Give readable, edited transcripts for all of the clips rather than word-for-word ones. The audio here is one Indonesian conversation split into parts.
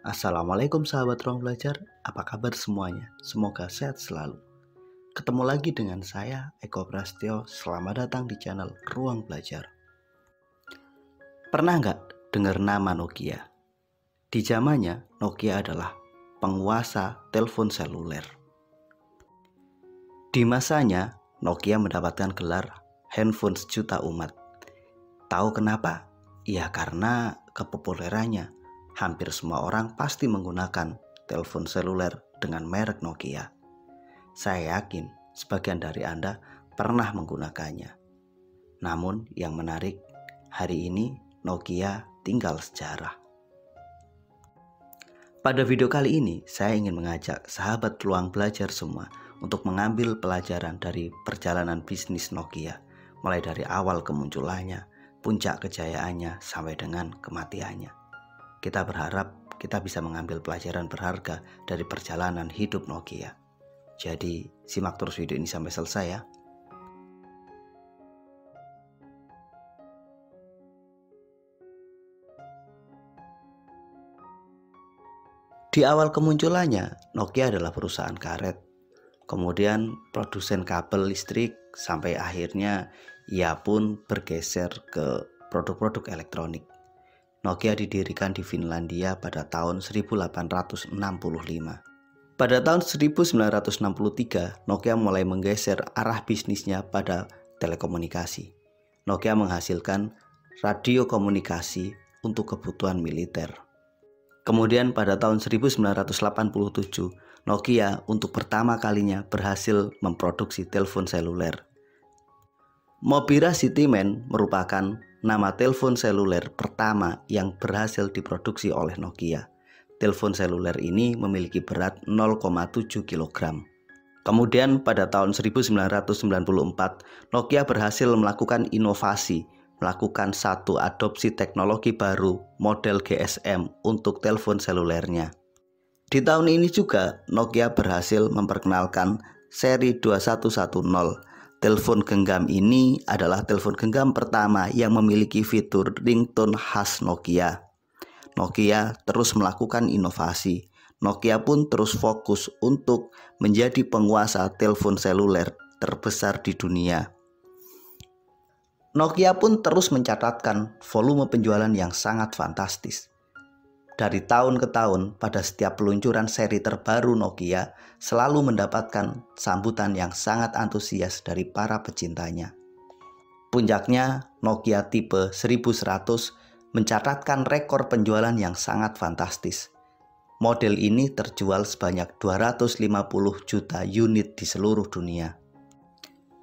Assalamualaikum sahabat ruang belajar, apa kabar semuanya? Semoga sehat selalu. Ketemu lagi dengan saya, Eko Prastyo. Selamat datang di channel Ruang Belajar. Pernah nggak dengar nama Nokia? Di zamannya, Nokia adalah penguasa telepon seluler. Di masanya, Nokia mendapatkan gelar handphone sejuta umat. Tahu kenapa? Ya karena kepopulerannya. Hampir semua orang pasti menggunakan telepon seluler dengan merek Nokia. Saya yakin sebagian dari Anda pernah menggunakannya. Namun yang menarik, hari ini Nokia tinggal sejarah. Pada video kali ini, saya ingin mengajak sahabat ruang belajar semua untuk mengambil pelajaran dari perjalanan bisnis Nokia, mulai dari awal kemunculannya, puncak kejayaannya, sampai dengan kematiannya. Kita berharap kita bisa mengambil pelajaran berharga dari perjalanan hidup Nokia. Jadi, simak terus video ini sampai selesai ya. Di awal kemunculannya, Nokia adalah perusahaan karet. Kemudian produsen kabel listrik sampai akhirnya ia pun bergeser ke produk-produk elektronik. Nokia didirikan di Finlandia pada tahun 1865. Pada tahun 1963, Nokia mulai menggeser arah bisnisnya pada telekomunikasi. Nokia menghasilkan radio komunikasi untuk kebutuhan militer. Kemudian pada tahun 1987, Nokia untuk pertama kalinya berhasil memproduksi telepon seluler. Mobira Cityman merupakan nama telepon seluler pertama yang berhasil diproduksi oleh Nokia. Telepon seluler ini memiliki berat 0,7 kg. Kemudian pada tahun 1994, Nokia berhasil melakukan inovasi, melakukan satu adopsi teknologi baru model GSM untuk telepon selulernya. Di tahun ini juga Nokia berhasil memperkenalkan seri 2110. Telepon genggam ini adalah telepon genggam pertama yang memiliki fitur ringtone khas Nokia. Nokia terus melakukan inovasi. Nokia pun terus fokus untuk menjadi penguasa telepon seluler terbesar di dunia. Nokia pun terus mencatatkan volume penjualan yang sangat fantastis. Dari tahun ke tahun, pada setiap peluncuran seri terbaru Nokia selalu mendapatkan sambutan yang sangat antusias dari para pecintanya. Puncaknya, Nokia tipe 1100 mencatatkan rekor penjualan yang sangat fantastis. Model ini terjual sebanyak 250 juta unit di seluruh dunia.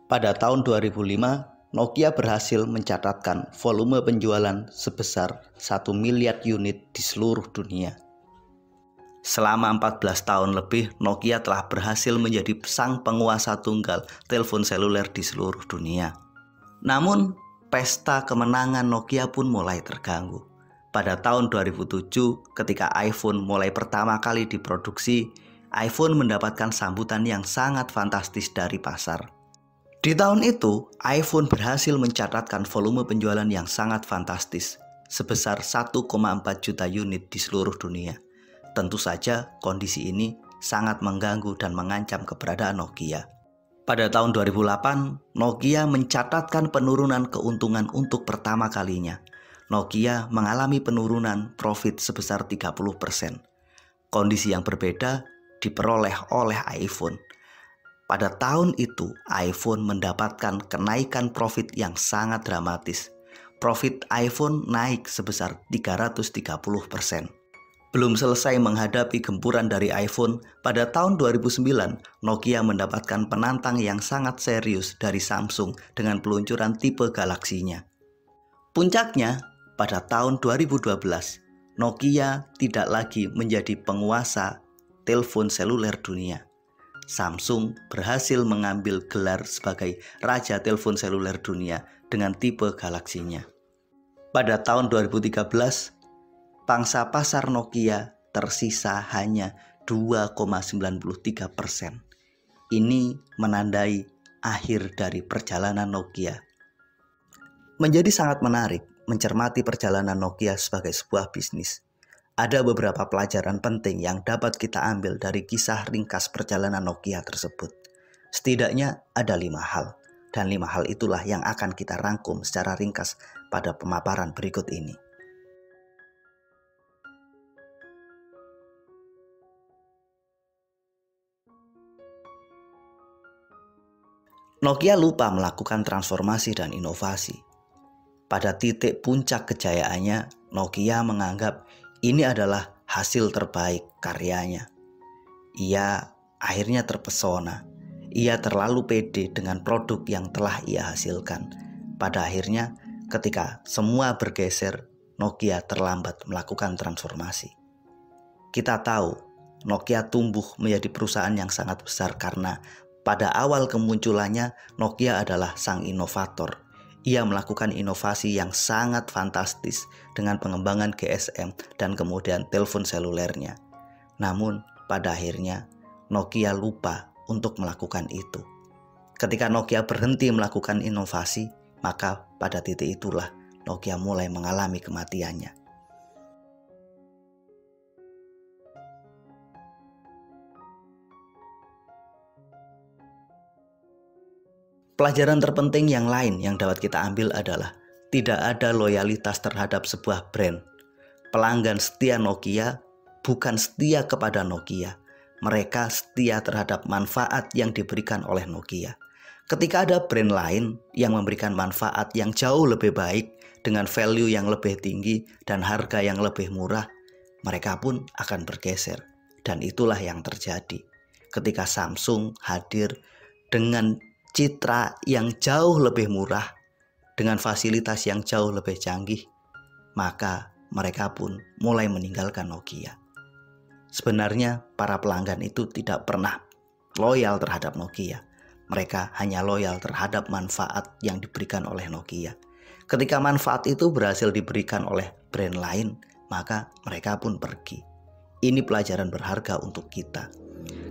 Pada tahun 2005, Nokia berhasil mencatatkan volume penjualan sebesar 1 miliar unit di seluruh dunia. Selama 14 tahun lebih, Nokia telah berhasil menjadi sang penguasa tunggal telepon seluler di seluruh dunia. Namun, pesta kemenangan Nokia pun mulai terganggu. Pada tahun 2007, ketika iPhone mulai pertama kali diproduksi, iPhone mendapatkan sambutan yang sangat fantastis dari pasar. Di tahun itu, iPhone berhasil mencatatkan volume penjualan yang sangat fantastis, sebesar 1,4 juta unit di seluruh dunia. Tentu saja kondisi ini sangat mengganggu dan mengancam keberadaan Nokia. Pada tahun 2008, Nokia mencatatkan penurunan keuntungan untuk pertama kalinya. Nokia mengalami penurunan profit sebesar 30%. Kondisi yang berbeda diperoleh oleh iPhone. Pada tahun itu, iPhone mendapatkan kenaikan profit yang sangat dramatis. Profit iPhone naik sebesar 330%. Belum selesai menghadapi gempuran dari iPhone, pada tahun 2009, Nokia mendapatkan penantang yang sangat serius dari Samsung dengan peluncuran tipe Galaxy-nya. Puncaknya, pada tahun 2012, Nokia tidak lagi menjadi penguasa telepon seluler dunia. Samsung berhasil mengambil gelar sebagai raja telepon seluler dunia dengan tipe Galaxy-nya. Pada tahun 2013, pangsa pasar Nokia tersisa hanya 2,93%. Ini menandai akhir dari perjalanan Nokia. Menjadi sangat menarik mencermati perjalanan Nokia sebagai sebuah bisnis. ada beberapa pelajaran penting yang dapat kita ambil dari kisah ringkas perjalanan Nokia tersebut. Setidaknya ada 5 hal, dan 5 hal itulah yang akan kita rangkum secara ringkas pada pemaparan berikut ini. Nokia lupa melakukan transformasi dan inovasi. Pada titik puncak kejayaannya, Nokia menganggap ini adalah hasil terbaik karyanya. Ia akhirnya terpesona. Ia terlalu pede dengan produk yang telah ia hasilkan. Pada akhirnya, ketika semua bergeser, Nokia terlambat melakukan transformasi. Kita tahu, Nokia tumbuh menjadi perusahaan yang sangat besar karena pada awal kemunculannya, Nokia adalah sang inovator. Ia melakukan inovasi yang sangat fantastis dengan pengembangan GSM dan kemudian telepon selulernya. Namun, pada akhirnya, Nokia lupa untuk melakukan itu. Ketika Nokia berhenti melakukan inovasi, maka pada titik itulah Nokia mulai mengalami kematiannya. Pelajaran terpenting yang lain yang dapat kita ambil adalah tidak ada loyalitas terhadap sebuah brand. Pelanggan setia Nokia bukan setia kepada Nokia. Mereka setia terhadap manfaat yang diberikan oleh Nokia. Ketika ada brand lain yang memberikan manfaat yang jauh lebih baik dengan value yang lebih tinggi dan harga yang lebih murah, mereka pun akan bergeser. Dan itulah yang terjadi ketika Samsung hadir dengan citra yang jauh lebih murah, dengan fasilitas yang jauh lebih canggih, maka mereka pun mulai meninggalkan Nokia. Sebenarnya para pelanggan itu tidak pernah loyal terhadap Nokia. Mereka hanya loyal terhadap manfaat yang diberikan oleh Nokia. Ketika manfaat itu berhasil diberikan oleh brand lain, maka mereka pun pergi. Ini pelajaran berharga untuk kita.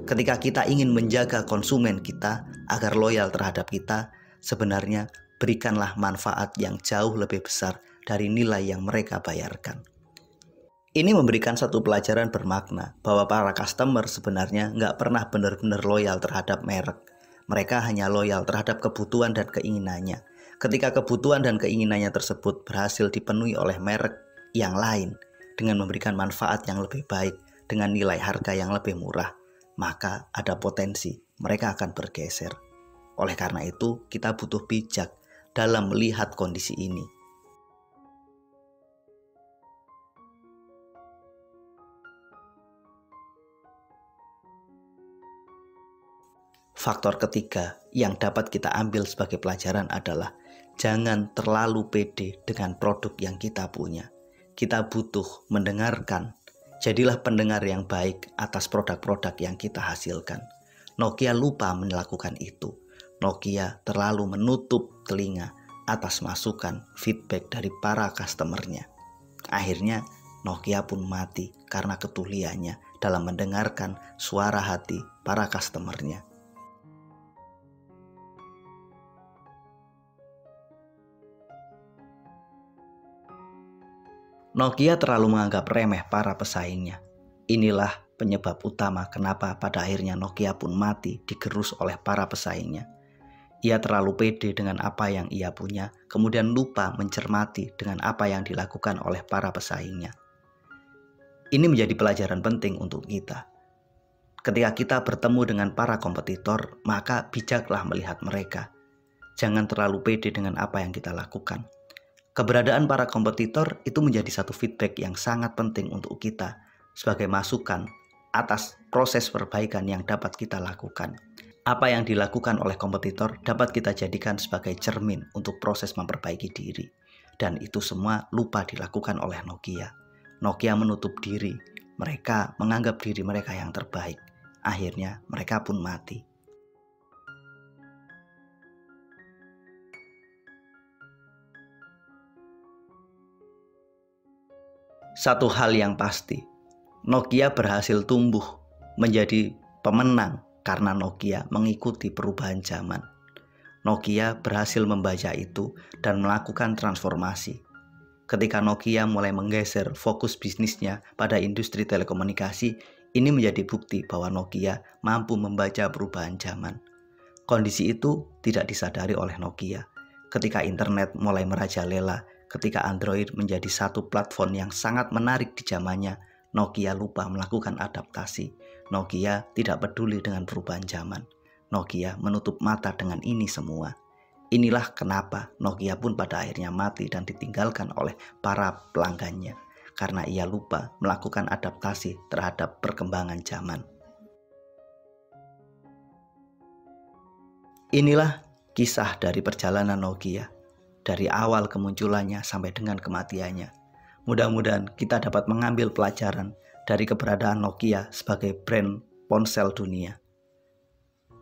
Ketika kita ingin menjaga konsumen kita agar loyal terhadap kita, sebenarnya berikanlah manfaat yang jauh lebih besar dari nilai yang mereka bayarkan. Ini memberikan satu pelajaran bermakna bahwa para customer sebenarnya nggak pernah benar-benar loyal terhadap merek. Mereka hanya loyal terhadap kebutuhan dan keinginannya. Ketika kebutuhan dan keinginannya tersebut berhasil dipenuhi oleh merek yang lain dengan memberikan manfaat yang lebih baik, dengan nilai harga yang lebih murah, maka ada potensi mereka akan bergeser. Oleh karena itu, kita butuh bijak dalam melihat kondisi ini. Faktor ketiga yang dapat kita ambil sebagai pelajaran adalah jangan terlalu pede dengan produk yang kita punya. Kita butuh mendengarkan. Jadilah pendengar yang baik atas produk-produk yang kita hasilkan. Nokia lupa melakukan itu. Nokia terlalu menutup telinga atas masukan feedback dari para customernya. Akhirnya Nokia pun mati karena ketuliannya dalam mendengarkan suara hati para customernya. Nokia terlalu menganggap remeh para pesaingnya. Inilah penyebab utama kenapa pada akhirnya Nokia pun mati digerus oleh para pesaingnya. Ia terlalu pede dengan apa yang ia punya, kemudian lupa mencermati dengan apa yang dilakukan oleh para pesaingnya. Ini menjadi pelajaran penting untuk kita. Ketika kita bertemu dengan para kompetitor, maka bijaklah melihat mereka. Jangan terlalu pede dengan apa yang kita lakukan. Keberadaan para kompetitor itu menjadi satu feedback yang sangat penting untuk kita sebagai masukan atas proses perbaikan yang dapat kita lakukan. Apa yang dilakukan oleh kompetitor dapat kita jadikan sebagai cermin untuk proses memperbaiki diri. Dan itu semua lupa dilakukan oleh Nokia. Nokia menutup diri. Mereka menganggap diri mereka yang terbaik. Akhirnya mereka pun mati. Satu hal yang pasti, Nokia berhasil tumbuh menjadi pemenang karena Nokia mengikuti perubahan zaman. Nokia berhasil membaca itu dan melakukan transformasi. Ketika Nokia mulai menggeser fokus bisnisnya pada industri telekomunikasi, ini menjadi bukti bahwa Nokia mampu membaca perubahan zaman. Kondisi itu tidak disadari oleh Nokia. Ketika internet mulai merajalela, ketika Android menjadi satu platform yang sangat menarik di zamannya, Nokia lupa melakukan adaptasi. Nokia tidak peduli dengan perubahan zaman. Nokia menutup mata dengan ini semua. Inilah kenapa Nokia pun pada akhirnya mati dan ditinggalkan oleh para pelanggannya, karena ia lupa melakukan adaptasi terhadap perkembangan zaman. Inilah kisah dari perjalanan Nokia, dari awal kemunculannya sampai dengan kematiannya. Mudah-mudahan kita dapat mengambil pelajaran dari keberadaan Nokia sebagai brand ponsel dunia.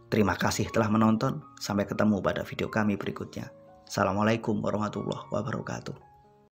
Terima kasih telah menonton. Sampai ketemu pada video kami berikutnya. Assalamualaikum warahmatullahi wabarakatuh.